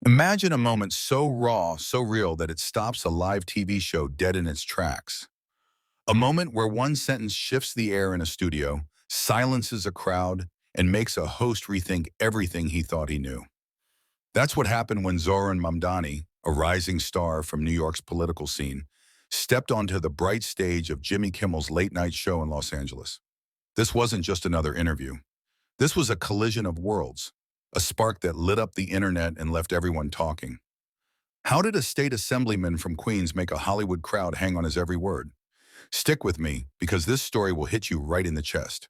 Imagine a moment so raw, so real that it stops a live TV show dead in its tracks. A moment where one sentence shifts the air in a studio, silences a crowd, and makes a host rethink everything he thought he knew. That's what happened when Zohran Mamdani, a rising star from New York's political scene, stepped onto the bright stage of Jimmy Kimmel's late-night show in Los Angeles. This wasn't just another interview. This was a collision of worlds, a spark that lit up the internet and left everyone talking. How did a state assemblyman from Queens make a Hollywood crowd hang on his every word? Stick with me, because this story will hit you right in the chest.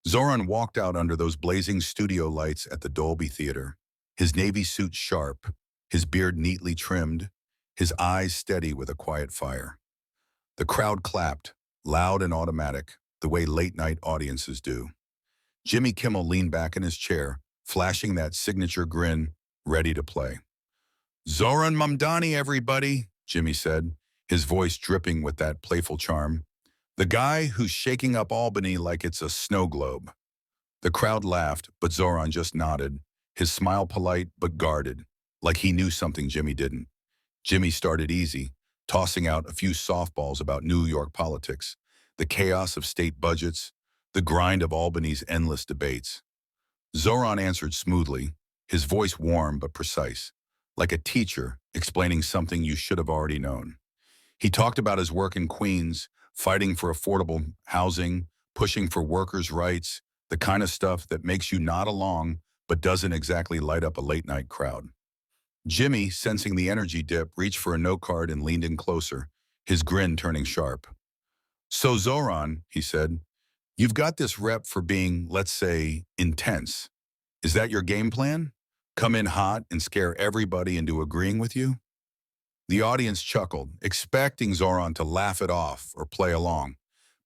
Zohran walked out under those blazing studio lights at the Dolby Theatre, his navy suit sharp, his beard neatly trimmed, his eyes steady with a quiet fire. The crowd clapped, loud and automatic, the way late-night audiences do. Jimmy Kimmel leaned back in his chair, flashing that signature grin, ready to play. "Zohran Mamdani, everybody," Jimmy said, his voice dripping with that playful charm. "The guy who's shaking up Albany like it's a snow globe." The crowd laughed, but Zohran just nodded, his smile polite but guarded, like he knew something Jimmy didn't. Jimmy started easy, tossing out a few softballs about New York politics, the chaos of state budgets, the grind of Albany's endless debates. Zohran answered smoothly, his voice warm but precise, like a teacher explaining something you should have already known. He talked about his work in Queens, fighting for affordable housing, pushing for workers' rights, the kind of stuff that makes you nod along but doesn't exactly light up a late-night crowd. Jimmy, sensing the energy dip, reached for a note card and leaned in closer, his grin turning sharp. "So Zohran," he said, "you've got this rep for being, let's say, intense. Is that your game plan? Come in hot and scare everybody into agreeing with you?" The audience chuckled, expecting Zohran to laugh it off or play along.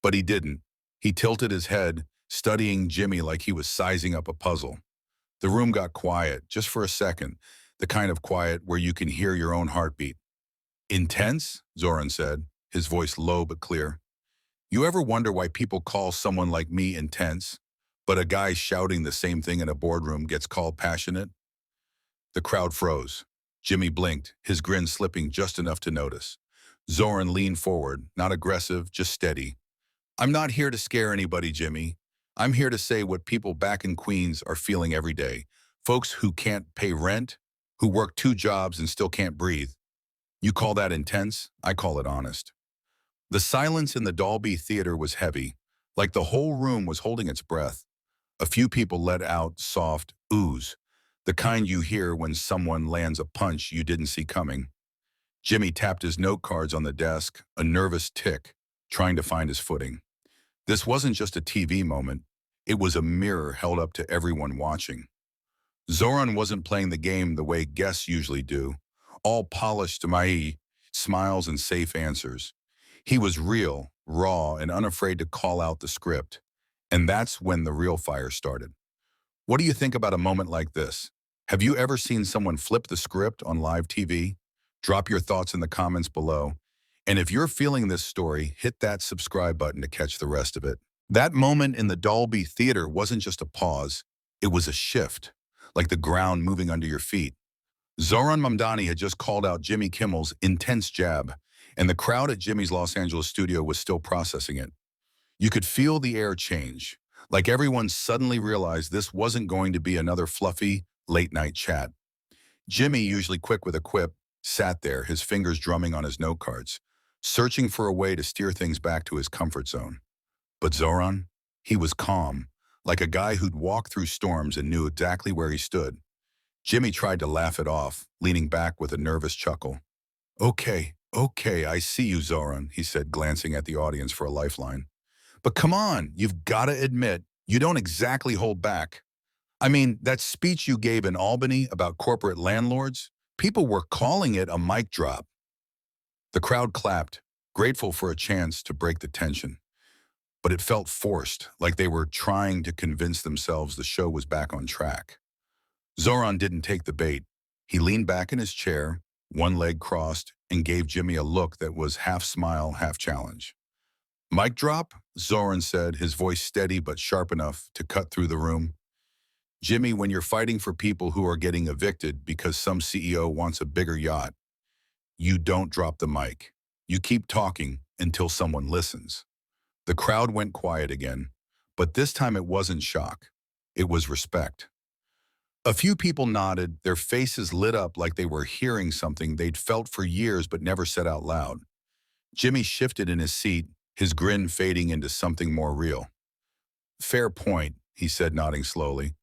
But he didn't. He tilted his head, studying Jimmy like he was sizing up a puzzle. The room got quiet, just for a second, the kind of quiet where you can hear your own heartbeat. "Intense?" Zohran said, his voice low but clear. "You ever wonder why people call someone like me intense, but a guy shouting the same thing in a boardroom gets called passionate?" The crowd froze. Jimmy blinked, his grin slipping just enough to notice. Zohran leaned forward, not aggressive, just steady. "I'm not here to scare anybody, Jimmy. I'm here to say what people back in Queens are feeling every day. Folks who can't pay rent, who work 2 jobs and still can't breathe. You call that intense? I call it honest." The silence in the Dolby Theatre was heavy, like the whole room was holding its breath. A few people let out soft oohs, the kind you hear when someone lands a punch you didn't see coming. Jimmy tapped his note cards on the desk, a nervous tick, trying to find his footing. This wasn't just a TV moment. It was a mirror held up to everyone watching. Zohran wasn't playing the game the way guests usually do, all polished smiles and safe answers. He was real, raw, and unafraid to call out the script. And that's when the real fire started. What do you think about a moment like this? Have you ever seen someone flip the script on live TV? Drop your thoughts in the comments below. And if you're feeling this story, hit that subscribe button to catch the rest of it. That moment in the Dolby Theatre wasn't just a pause, it was a shift, like the ground moving under your feet. Zohran Mamdani had just called out Jimmy Kimmel's intense jab, and the crowd at Jimmy's Los Angeles studio was still processing it. You could feel the air change, like everyone suddenly realized this wasn't going to be another fluffy, late-night chat. Jimmy, usually quick with a quip, sat there, his fingers drumming on his note cards, searching for a way to steer things back to his comfort zone. But Zohran, he was calm, like a guy who'd walked through storms and knew exactly where he stood. Jimmy tried to laugh it off, leaning back with a nervous chuckle. Okay, I see you, Zohran," he said, glancing at the audience for a lifeline. "But come on, you've got to admit, you don't exactly hold back. I mean, that speech you gave in Albany about corporate landlords, people were calling it a mic drop." The crowd clapped, grateful for a chance to break the tension. But it felt forced, like they were trying to convince themselves the show was back on track. Zohran didn't take the bait. He leaned back in his chair, one leg crossed, and gave Jimmy a look that was half smile, half challenge. "Mic drop?" Zohran said, his voice steady but sharp enough to cut through the room. Jimmy, when you're fighting for people who are getting evicted because some CEO wants a bigger yacht, you don't drop the mic. You keep talking until someone listens. The crowd went quiet again, but this time it wasn't shock. It was respect. A few people nodded, their faces lit up like they were hearing something they'd felt for years but never said out loud. Jimmy shifted in his seat, his grin fading into something more real. Fair point, he said, nodding slowly.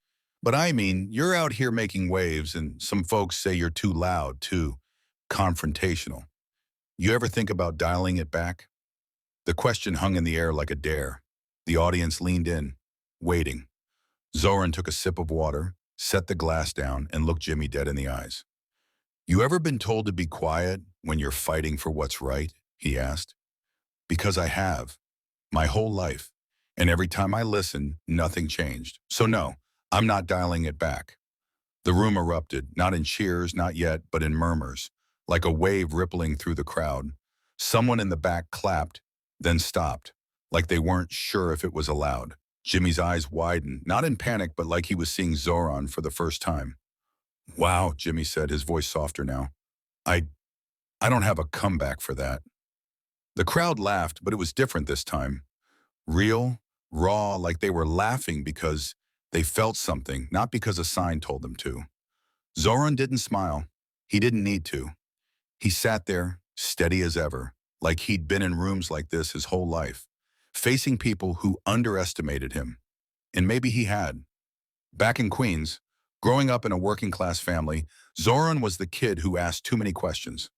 But I mean, you're out here making waves, and some folks say you're too loud, too confrontational. You ever think about dialing it back? The question hung in the air like a dare. The audience leaned in, waiting. Zohran took a sip of water, set the glass down, and looked Jimmy dead in the eyes. You ever been told to be quiet when you're fighting for what's right? He asked. Because I have, my whole life. And every time I listened, nothing changed. So no, I'm not dialing it back. The room erupted, not in cheers, not yet, but in murmurs, like a wave rippling through the crowd. Someone in the back clapped, then stopped, like they weren't sure if it was allowed. Jimmy's eyes widened, not in panic, but like he was seeing Zohran for the first time. Wow, Jimmy said, his voice softer now. I don't have a comeback for that. The crowd laughed, but it was different this time. Real, raw, like they were laughing because they felt something, not because a sign told them to. Zohran didn't smile. He didn't need to. He sat there, steady as ever, like he'd been in rooms like this his whole life, facing people who underestimated him. And maybe he had. Back in Queens, growing up in a working-class family, Zohran was the kid who asked too many questions.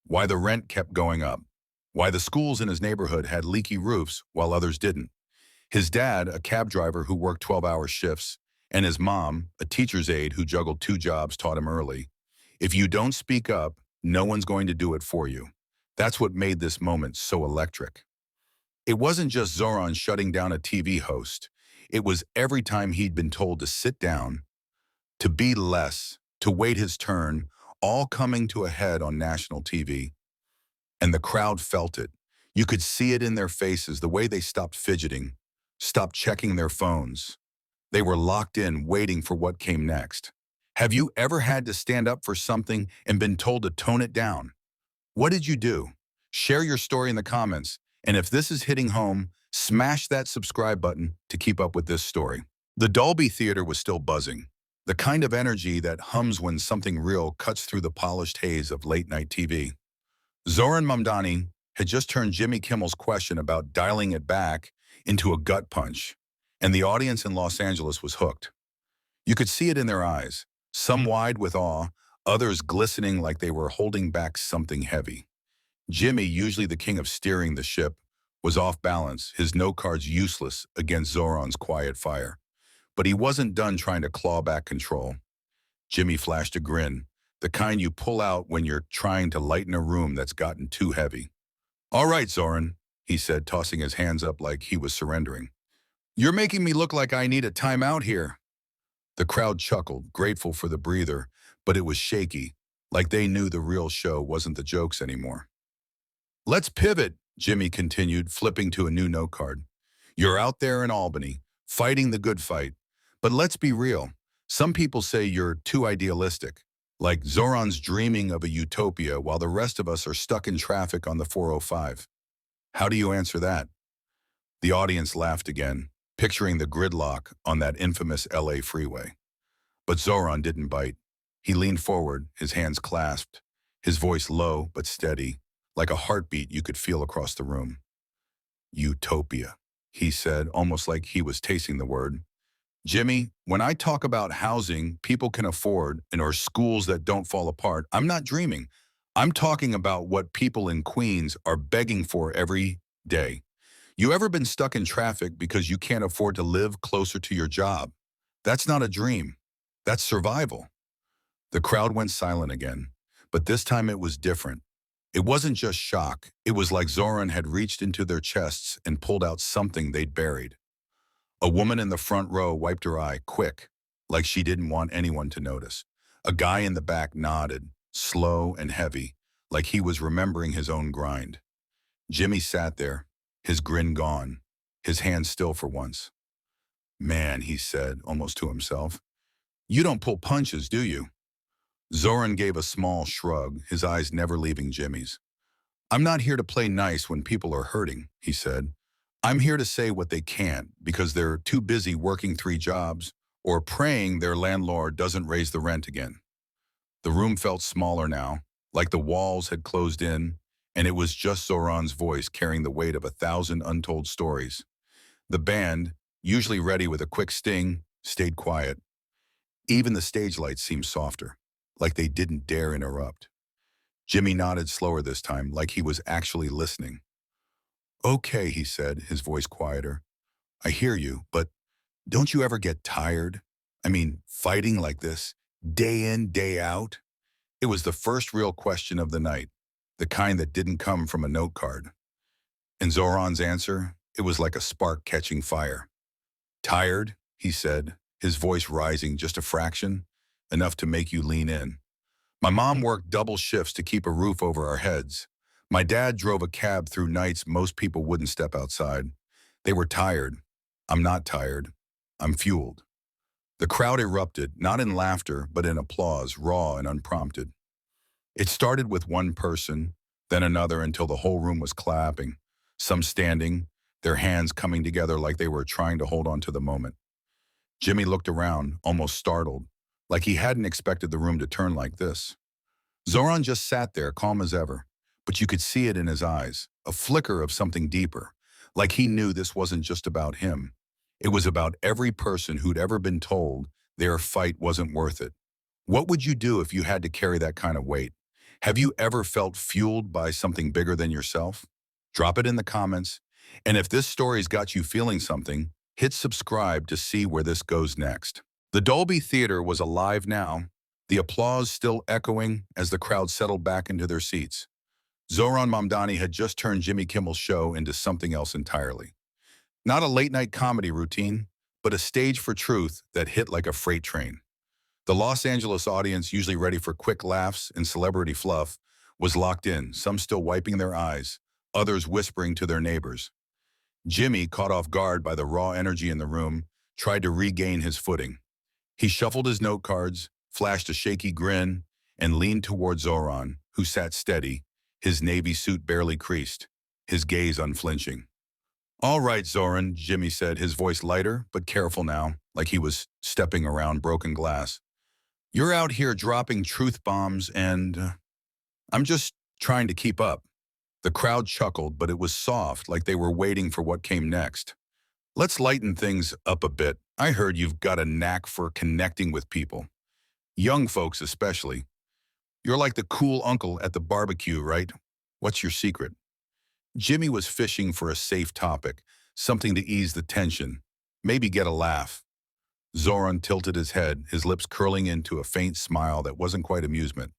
Why the rent kept going up. Why the schools in his neighborhood had leaky roofs while others didn't. His dad, a cab driver who worked 12-hour shifts, and his mom, a teacher's aide who juggled two jobs, taught him early. If you don't speak up, no one's going to do it for you. That's what made this moment so electric. It wasn't just Zohran shutting down a TV host. It was every time he'd been told to sit down, to be less, to wait his turn, all coming to a head on national TV. And the crowd felt it. You could see it in their faces, the way they stopped fidgeting, stopped checking their phones. They were locked in, waiting for what came next. Have you ever had to stand up for something and been told to tone it down? What did you do? Share your story in the comments. And if this is hitting home, smash that subscribe button to keep up with this story. The Dolby Theatre was still buzzing. The kind of energy that hums when something real cuts through the polished haze of late-night TV. Zohran Mamdani had just turned Jimmy Kimmel's question about dialing it back into a gut punch, and the audience in Los Angeles was hooked. You could see it in their eyes, some wide with awe, others glistening like they were holding back something heavy. Jimmy, usually the king of steering the ship, was off balance, his note cards useless against Zohran's quiet fire. But he wasn't done trying to claw back control. Jimmy flashed a grin, the kind you pull out when you're trying to lighten a room that's gotten too heavy. All right, Zohran, he said, tossing his hands up like he was surrendering. You're making me look like I need a timeout here. The crowd chuckled, grateful for the breather, but it was shaky, like they knew the real show wasn't the jokes anymore. Let's pivot, Jimmy continued, flipping to a new note card. You're out there in Albany, fighting the good fight. But let's be real. Some people say you're too idealistic. Like Zohran's dreaming of a utopia while the rest of us are stuck in traffic on the 405. How do you answer that? The audience laughed again, picturing the gridlock on that infamous LA freeway. But Zohran didn't bite. He leaned forward, his hands clasped, his voice low but steady, like a heartbeat you could feel across the room. Utopia, he said, almost like he was tasting the word. Jimmy, when I talk about housing people can afford or schools that don't fall apart, I'm not dreaming. I'm talking about what people in Queens are begging for every day. You ever been stuck in traffic because you can't afford to live closer to your job? That's not a dream. That's survival. The crowd went silent again, but this time it was different. It wasn't just shock. It was like Zohran had reached into their chests and pulled out something they'd buried. A woman in the front row wiped her eye, quick, like she didn't want anyone to notice. A guy in the back nodded, slow and heavy, like he was remembering his own grind. Jimmy sat there, his grin gone, his hands still for once. Man, he said, almost to himself, You don't pull punches, do you? Zoran gave a small shrug, his eyes never leaving Jimmy's. I'm not here to play nice when people are hurting, he said. I'm here to say what they can't because they're too busy working 3 jobs or praying their landlord doesn't raise the rent again. The room felt smaller now, like the walls had closed in, and it was just Zoran's voice carrying the weight of 1,000 untold stories. The band, usually ready with a quick sting, stayed quiet. Even the stage lights seemed softer, like they didn't dare interrupt. Jimmy nodded slower this time, like he was actually listening. Okay, he said, his voice quieter. I hear you, but don't you ever get tired? I mean, fighting like this, day in, day out? It was the first real question of the night, the kind that didn't come from a note card. And Zoran's answer, it was like a spark catching fire. Tired, he said, his voice rising just a fraction, enough to make you lean in. My mom worked double shifts to keep a roof over our heads. My dad drove a cab through nights most people wouldn't step outside. They were tired. I'm not tired. I'm fueled. The crowd erupted, not in laughter, but in applause, raw and unprompted. It started with one person, then another until the whole room was clapping, some standing, their hands coming together like they were trying to hold on to the moment. Jimmy looked around, almost startled, like he hadn't expected the room to turn like this. Zoran just sat there, calm as ever, but you could see it in his eyes, a flicker of something deeper, like he knew this wasn't just about him. It was about every person who'd ever been told their fight wasn't worth it. What would you do if you had to carry that kind of weight? Have you ever felt fueled by something bigger than yourself? Drop it in the comments. And if this story's got you feeling something, hit subscribe to see where this goes next. The Dolby Theatre was alive now, the applause still echoing as the crowd settled back into their seats. Zohran Mamdani had just turned Jimmy Kimmel's show into something else entirely. Not a late-night comedy routine, but a stage for truth that hit like a freight train. The Los Angeles audience, usually ready for quick laughs and celebrity fluff, was locked in, some still wiping their eyes, others whispering to their neighbors. Jimmy, caught off guard by the raw energy in the room, tried to regain his footing. He shuffled his note cards, flashed a shaky grin, and leaned toward Zohran, who sat steady, his navy suit barely creased, his gaze unflinching. All right, Zohran, Jimmy said, his voice lighter but careful now, like he was stepping around broken glass. You're out here dropping truth bombs and I'm just trying to keep up. The crowd chuckled, but it was soft, like they were waiting for what came next. Let's lighten things up a bit. I heard you've got a knack for connecting with people. Young folks especially. You're like the cool uncle at the barbecue, right? What's your secret? Jimmy was fishing for a safe topic, something to ease the tension, maybe get a laugh. Zoran tilted his head, his lips curling into a faint smile that wasn't quite amusement.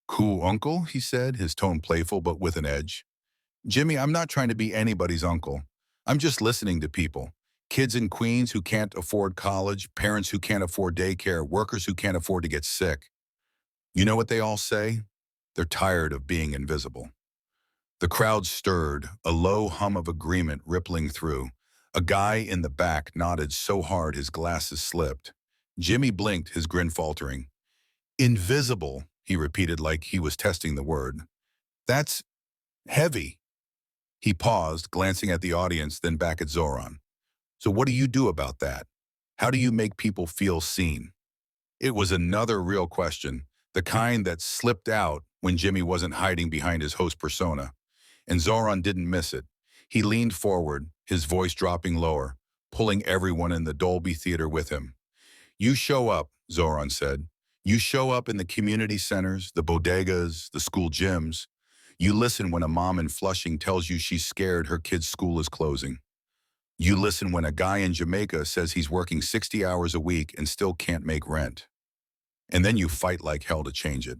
Cool uncle, he said, his tone playful but with an edge. Jimmy, I'm not trying to be anybody's uncle. I'm just listening to people. Kids in Queens who can't afford college, parents who can't afford daycare, workers who can't afford to get sick. You know what they all say? They're tired of being invisible. The crowd stirred, a low hum of agreement rippling through. A guy in the back nodded so hard his glasses slipped. Jimmy blinked, his grin faltering. Invisible, he repeated like he was testing the word. That's heavy. He paused, glancing at the audience, then back at Zoran. So what do you do about that? How do you make people feel seen? It was another real question, the kind that slipped out when Jimmy wasn't hiding behind his host persona. And Zoran didn't miss it. He leaned forward, his voice dropping lower, pulling everyone in the Dolby Theatre with him. You show up, Zoran said. You show up in the community centers, the bodegas, the school gyms. You listen when a mom in Flushing tells you she's scared her kid's school is closing. You listen when a guy in Jamaica says he's working 60 hours a week and still can't make rent. And then you fight like hell to change it.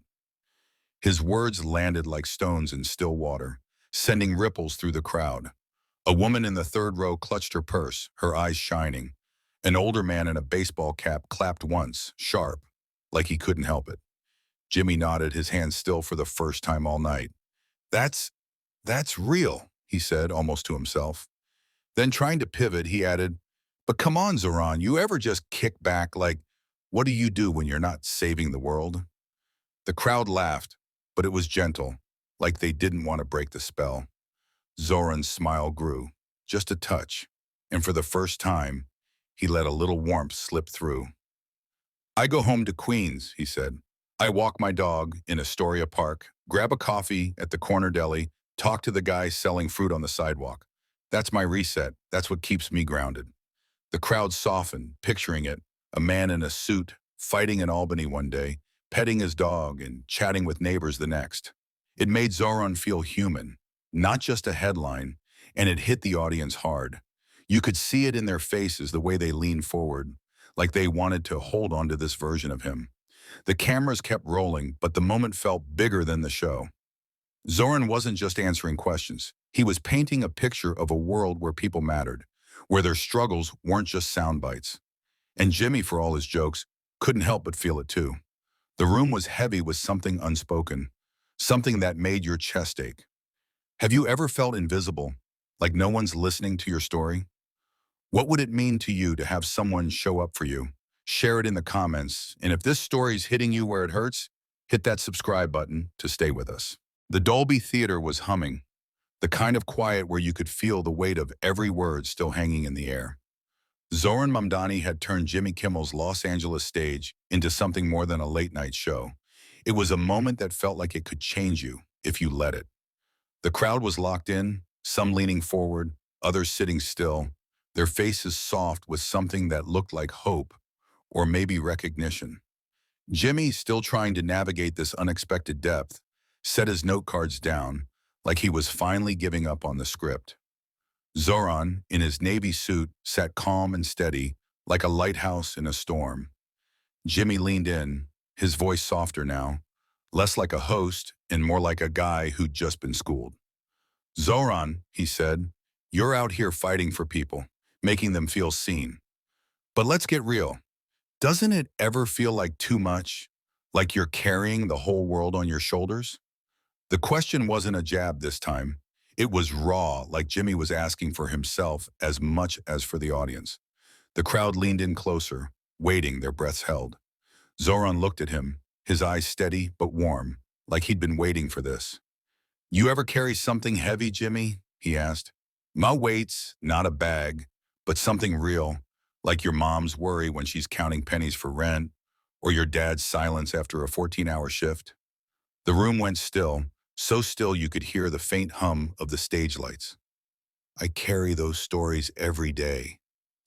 His words landed like stones in still water, sending ripples through the crowd. A woman in the third row clutched her purse, her eyes shining. An older man in a baseball cap clapped once, sharp, like he couldn't help it. Jimmy nodded, his hands still for the first time all night. That's real, he said, almost to himself. Then trying to pivot, he added, but come on, Zoran, you ever just kick back like, What do you do when you're not saving the world? The crowd laughed, but it was gentle, like they didn't want to break the spell. Zoran's smile grew, just a touch, and for the first time, he let a little warmth slip through. I go home to Queens, he said. I walk my dog in Astoria Park, grab a coffee at the corner deli, talk to the guy selling fruit on the sidewalk. That's my reset. That's what keeps me grounded. The crowd softened, picturing it, a man in a suit, fighting in Albany one day, petting his dog and chatting with neighbors the next. It made Zoran feel human, not just a headline, and it hit the audience hard. You could see it in their faces the way they leaned forward, like they wanted to hold on to this version of him. The cameras kept rolling, but the moment felt bigger than the show. Zoran wasn't just answering questions. He was painting a picture of a world where people mattered, where their struggles weren't just sound bites. And Jimmy, for all his jokes, couldn't help but feel it too. The room was heavy with something unspoken, something that made your chest ache. Have you ever felt invisible, like no one's listening to your story? What would it mean to you to have someone show up for you? Share it in the comments, and if this story's hitting you where it hurts, hit that subscribe button to stay with us. The Dolby Theatre was humming, the kind of quiet where you could feel the weight of every word still hanging in the air. Zohran Mamdani had turned Jimmy Kimmel's Los Angeles stage into something more than a late-night show. It was a moment that felt like it could change you if you let it. The crowd was locked in, some leaning forward, others sitting still, their faces soft with something that looked like hope or maybe recognition. Jimmy, still trying to navigate this unexpected depth, set his note cards down like he was finally giving up on the script. Zoran, in his navy suit, sat calm and steady, like a lighthouse in a storm. Jimmy leaned in, his voice softer now, less like a host and more like a guy who'd just been schooled. Zoran, he said, you're out here fighting for people, making them feel seen. But let's get real. Doesn't it ever feel like too much? Like you're carrying the whole world on your shoulders? The question wasn't a jab this time. It was raw, like Jimmy was asking for himself as much as for the audience. The crowd leaned in closer, waiting, their breaths held. Zoran looked at him, his eyes steady but warm, like he'd been waiting for this. You ever carry something heavy, Jimmy? He asked. My weight's not a bag, but something real, like your mom's worry when she's counting pennies for rent, or your dad's silence after a 14-hour shift. The room went still, so still you could hear the faint hum of the stage lights. I carry those stories every day,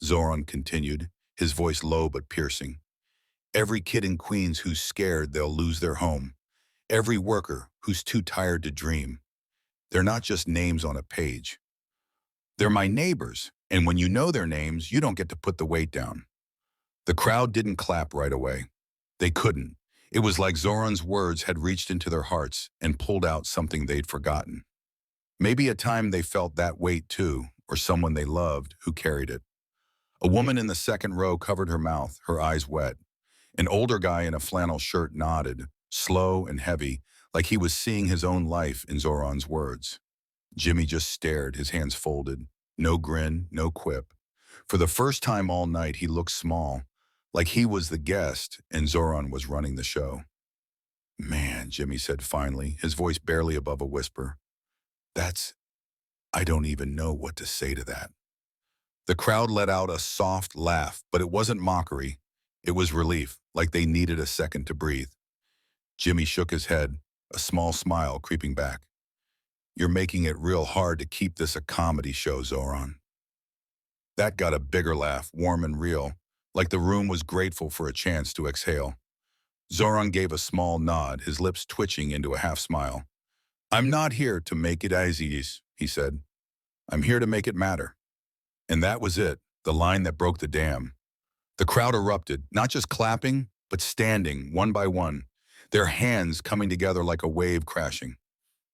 Zoran continued, his voice low but piercing. Every kid in Queens who's scared they'll lose their home. Every worker who's too tired to dream. They're not just names on a page. They're my neighbors, and when you know their names, you don't get to put the weight down. The crowd didn't clap right away. They couldn't. It was like Zoran's words had reached into their hearts and pulled out something they'd forgotten. Maybe a time they felt that weight too, or someone they loved who carried it. A woman in the second row covered her mouth, her eyes wet. An older guy in a flannel shirt nodded, slow and heavy, like he was seeing his own life in Zoran's words. Jimmy just stared, his hands folded. No grin, no quip. For the first time all night, he looked small, like he was the guest and Zoran was running the show. Man, Jimmy said finally, his voice barely above a whisper. I don't even know what to say to that. The crowd let out a soft laugh, but it wasn't mockery. It was relief, like they needed a second to breathe. Jimmy shook his head, a small smile creeping back. You're making it real hard to keep this a comedy show, Zoran. That got a bigger laugh, warm and real, like the room was grateful for a chance to exhale. Zoran gave a small nod, his lips twitching into a half smile. I'm not here to make it easy, he said. I'm here to make it matter. And that was it, the line that broke the dam. The crowd erupted, not just clapping, but standing, one by one, their hands coming together like a wave crashing.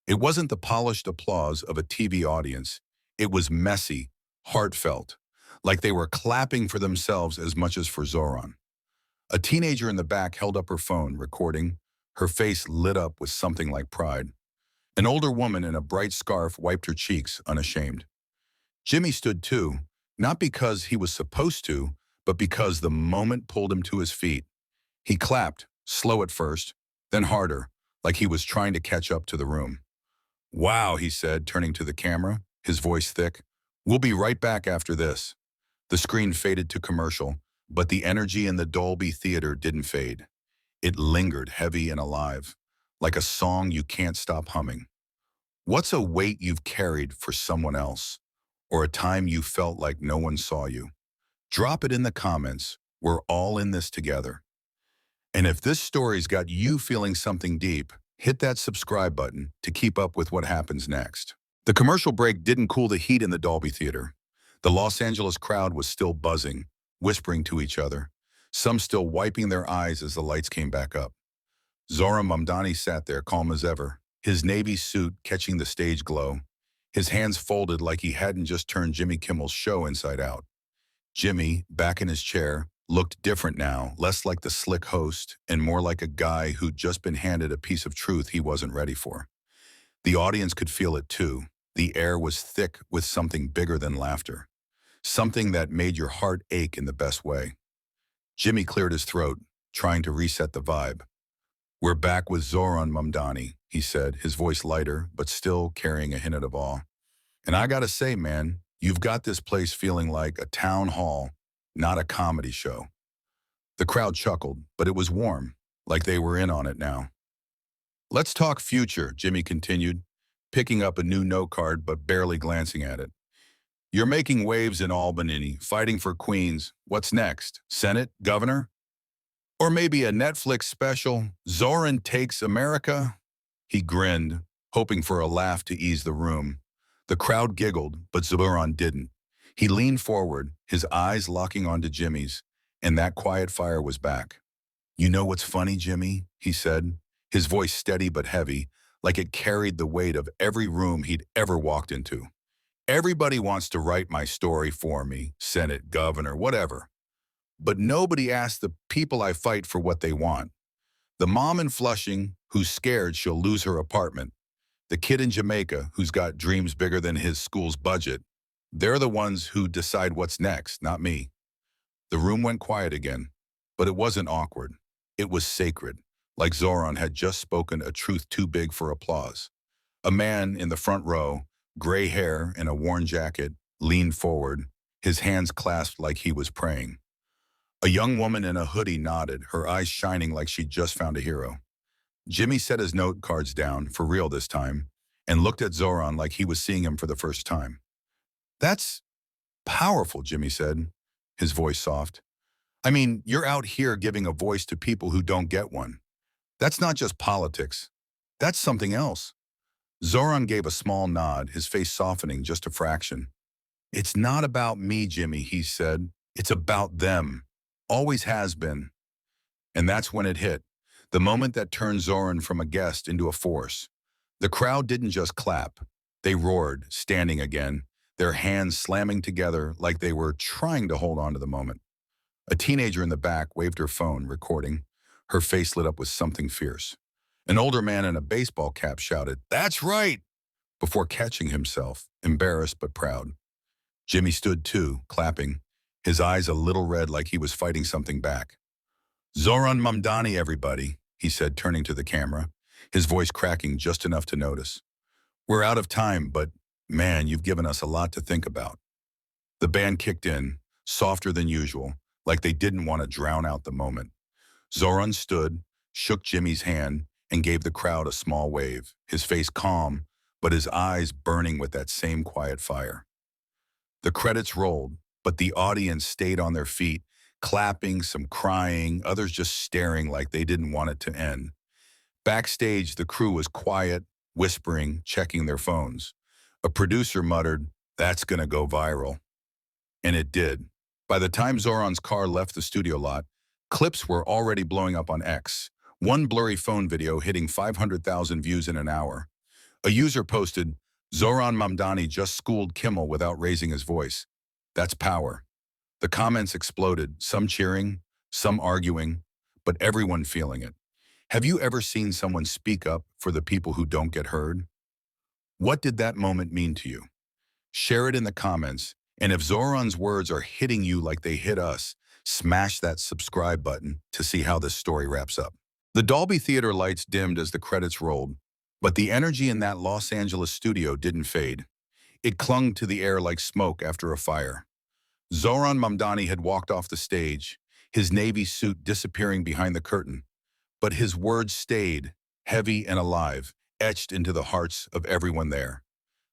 It wasn't the polished applause of a TV audience. It was messy, heartfelt, like they were clapping for themselves as much as for Zoran. A teenager in the back held up her phone, recording, her face lit up with something like pride. An older woman in a bright scarf wiped her cheeks, unashamed. Jimmy stood too, not because he was supposed to, but because the moment pulled him to his feet. He clapped, slow at first, then harder, like he was trying to catch up to the room. "Wow," he said, turning to the camera, his voice thick. "We'll be right back after this." The screen faded to commercial, but the energy in the Dolby Theatre didn't fade. It lingered heavy and alive, like a song you can't stop humming. What's a weight you've carried for someone else, or a time you felt like no one saw you? Drop it in the comments. We're all in this together. And if this story's got you feeling something deep, hit that subscribe button to keep up with what happens next. The commercial break didn't cool the heat in the Dolby Theatre. The Los Angeles crowd was still buzzing, whispering to each other, some still wiping their eyes as the lights came back up. Zohran Mamdani sat there calm as ever, his navy suit catching the stage glow, his hands folded like he hadn't just turned Jimmy Kimmel's show inside out. Jimmy, back in his chair, looked different now, less like the slick host and more like a guy who'd just been handed a piece of truth he wasn't ready for. The audience could feel it too. The air was thick with something bigger than laughter, something that made your heart ache in the best way. Jimmy cleared his throat, trying to reset the vibe. "We're back with Zohran Mamdani," he said, his voice lighter, but still carrying a hint of awe. "And I gotta say, man, you've got this place feeling like a town hall, not a comedy show." The crowd chuckled, but it was warm, like they were in on it now. "Let's talk future," Jimmy continued, picking up a new note card but barely glancing at it. "You're making waves in Albany, fighting for Queens. What's next? Senate? Governor? Or maybe a Netflix special, Zohran Takes America?" He grinned, hoping for a laugh to ease the room. The crowd giggled, but Zohran didn't. He leaned forward, his eyes locking onto Jimmy's, and that quiet fire was back. "You know what's funny, Jimmy?" he said, his voice steady but heavy, like it carried the weight of every room he'd ever walked into. "Everybody wants to write my story for me, Senate, governor, whatever. But nobody asks the people I fight for what they want. The mom in Flushing who's scared she'll lose her apartment. The kid in Jamaica who's got dreams bigger than his school's budget. They're the ones who decide what's next, not me." The room went quiet again, but it wasn't awkward. It was sacred, like Zohran had just spoken a truth too big for applause. A man in the front row, gray hair and a worn jacket, leaned forward, his hands clasped like he was praying. A young woman in a hoodie nodded, her eyes shining like she'd just found a hero. Jimmy set his note cards down, for real this time, and looked at Zohran like he was seeing him for the first time. "That's powerful," Jimmy said, his voice soft. "I mean, you're out here giving a voice to people who don't get one. That's not just politics. That's something else." Zohran gave a small nod, his face softening just a fraction. "It's not about me, Jimmy," he said. "It's about them. Always has been." And that's when it hit, the moment that turned Zohran from a guest into a force. The crowd didn't just clap. They roared, standing again, their hands slamming together like they were trying to hold on to the moment. A teenager in the back waved her phone, recording. Her face lit up with something fierce. An older man in a baseball cap shouted, "That's right!" before catching himself, embarrassed but proud. Jimmy stood too, clapping, his eyes a little red like he was fighting something back. "Zohran Mamdani, everybody," he said, turning to the camera, his voice cracking just enough to notice. "We're out of time, but man, you've given us a lot to think about." The band kicked in, softer than usual, like they didn't want to drown out the moment. Zohran stood, shook Jimmy's hand, and gave the crowd a small wave, his face calm, but his eyes burning with that same quiet fire. The credits rolled, but the audience stayed on their feet, clapping, some crying, others just staring like they didn't want it to end. Backstage, the crew was quiet, whispering, checking their phones. A producer muttered, "That's gonna go viral." And it did. By the time Zohran's car left the studio lot, clips were already blowing up on X, one blurry phone video hitting 500,000 views in an hour. A user posted, "Zohran Mamdani just schooled Kimmel without raising his voice. That's power." The comments exploded, some cheering, some arguing, but everyone feeling it. Have you ever seen someone speak up for the people who don't get heard? What did that moment mean to you? Share it in the comments, and if Zohran's words are hitting you like they hit us, Smash that subscribe button to see how this story wraps up. The Dolby Theatre lights dimmed as the credits rolled, but the energy in that Los Angeles studio didn't fade. It clung to the air like smoke after a fire. Zohran Mamdani had walked off the stage, his navy suit disappearing behind the curtain, but his words stayed, heavy and alive, etched into the hearts of everyone there.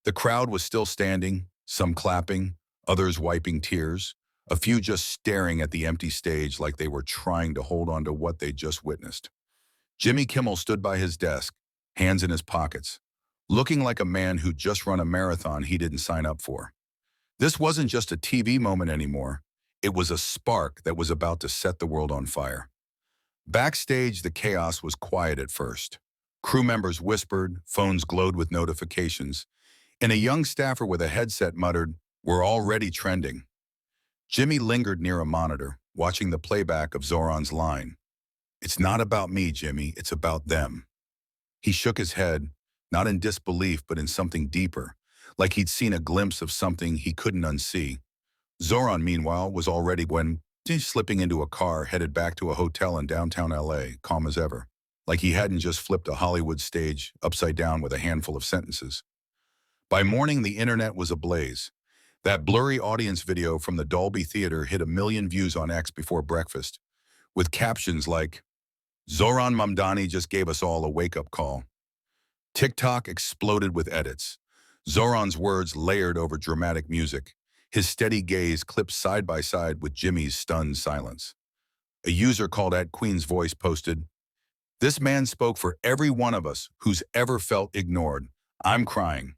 The crowd was still standing, some clapping, others wiping tears, a few just staring at the empty stage like they were trying to hold on to what they'd just witnessed. Jimmy Kimmel stood by his desk, hands in his pockets, looking like a man who'd just run a marathon he didn't sign up for. This wasn't just a TV moment anymore. It was a spark that was about to set the world on fire. Backstage, the chaos was quiet at first. Crew members whispered, phones glowed with notifications, and a young staffer with a headset muttered, "We're already trending." Jimmy lingered near a monitor, watching the playback of Zohran's line. "It's not about me, Jimmy, it's about them." He shook his head, not in disbelief but in something deeper, like he'd seen a glimpse of something he couldn't unsee. Zohran, meanwhile, was already slipping into a car headed back to a hotel in downtown LA, calm as ever, like he hadn't just flipped a Hollywood stage upside down with a handful of sentences. By morning, the internet was ablaze. That blurry audience video from the Dolby Theatre hit 1 million views on X before breakfast, with captions like, "Zohran Mamdani just gave us all a wake-up call." TikTok exploded with edits. Zohran's words layered over dramatic music, his steady gaze clipped side by side with Jimmy's stunned silence. A user called @QueensVoice posted, "This man spoke for every one of us who's ever felt ignored. I'm crying."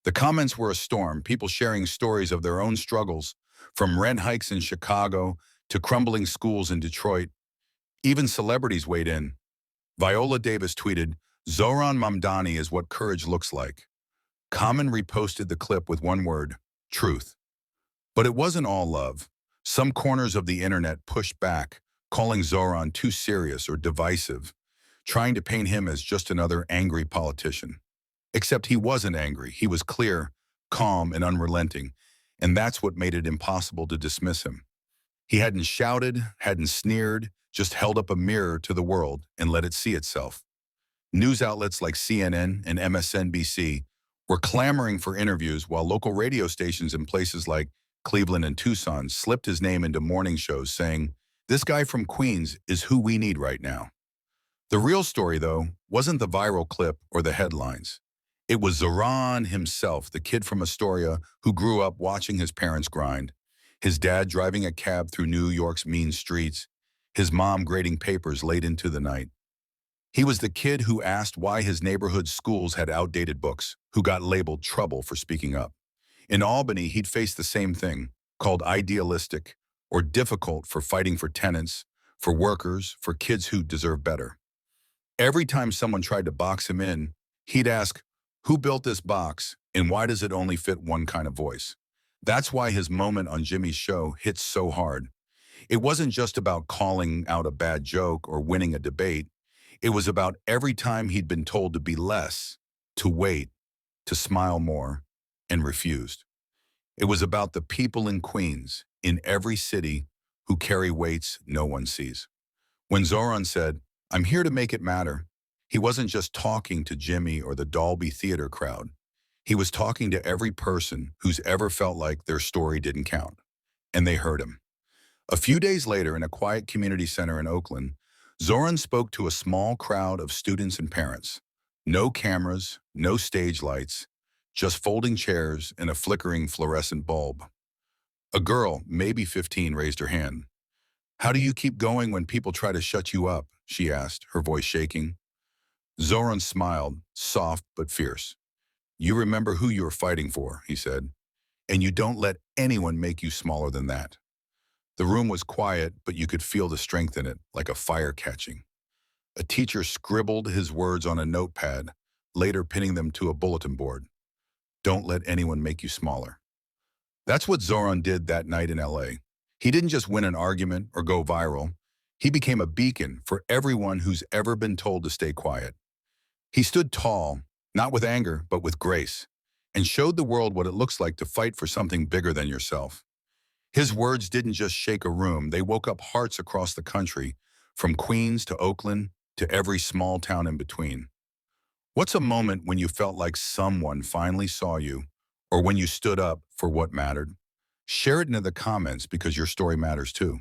The comments were a storm, people sharing stories of their own struggles, from rent hikes in Chicago to crumbling schools in Detroit. Even celebrities weighed in. Viola Davis tweeted, "Zohran Mamdani is what courage looks like." Common reposted the clip with one word, truth. But it wasn't all love. Some corners of the internet pushed back, calling Zohran too serious or divisive, trying to paint him as just another angry politician. Except he wasn't angry. He was clear, calm, and unrelenting, and that's what made it impossible to dismiss him. He hadn't shouted, hadn't sneered, just held up a mirror to the world and let it see itself. News outlets like CNN and MSNBC were clamoring for interviews, while local radio stations in places like Cleveland and Tucson slipped his name into morning shows saying, "This guy from Queens is who we need right now." The real story, though, wasn't the viral clip or the headlines. It was Zohran himself, the kid from Astoria who grew up watching his parents grind, his dad driving a cab through New York's mean streets, his mom grading papers late into the night. He was the kid who asked why his neighborhood schools had outdated books, who got labeled trouble for speaking up. In Albany, he'd faced the same thing, called idealistic or difficult for fighting for tenants, for workers, for kids who deserve better. Every time someone tried to box him in, he'd ask, "Who built this box, and why does it only fit one kind of voice?" That's why his moment on Jimmy's show hit so hard. It wasn't just about calling out a bad joke or winning a debate. It was about every time he'd been told to be less, to wait, to smile more, and refused. It was about the people in Queens, in every city, who carry weights no one sees. When Zohran said, "I'm here to make it matter," he wasn't just talking to Jimmy or the Dolby Theatre crowd. He was talking to every person who's ever felt like their story didn't count. And they heard him. A few days later, in a quiet community center in Oakland, Zohran spoke to a small crowd of students and parents. No cameras, no stage lights, just folding chairs and a flickering fluorescent bulb. A girl, maybe 15, raised her hand. "How do you keep going when people try to shut you up?" she asked, her voice shaking. Zohran smiled, soft but fierce. "You remember who you're fighting for," he said, "and you don't let anyone make you smaller than that." The room was quiet, but you could feel the strength in it, like a fire catching. A teacher scribbled his words on a notepad, later pinning them to a bulletin board. "Don't let anyone make you smaller." That's what Zohran did that night in LA. He didn't just win an argument or go viral. He became a beacon for everyone who's ever been told to stay quiet. He stood tall, not with anger, but with grace, and showed the world what it looks like to fight for something bigger than yourself. His words didn't just shake a room, they woke up hearts across the country, from Queens to Oakland to every small town in between. What's a moment when you felt like someone finally saw you, or when you stood up for what mattered? Share it in the comments because your story matters too.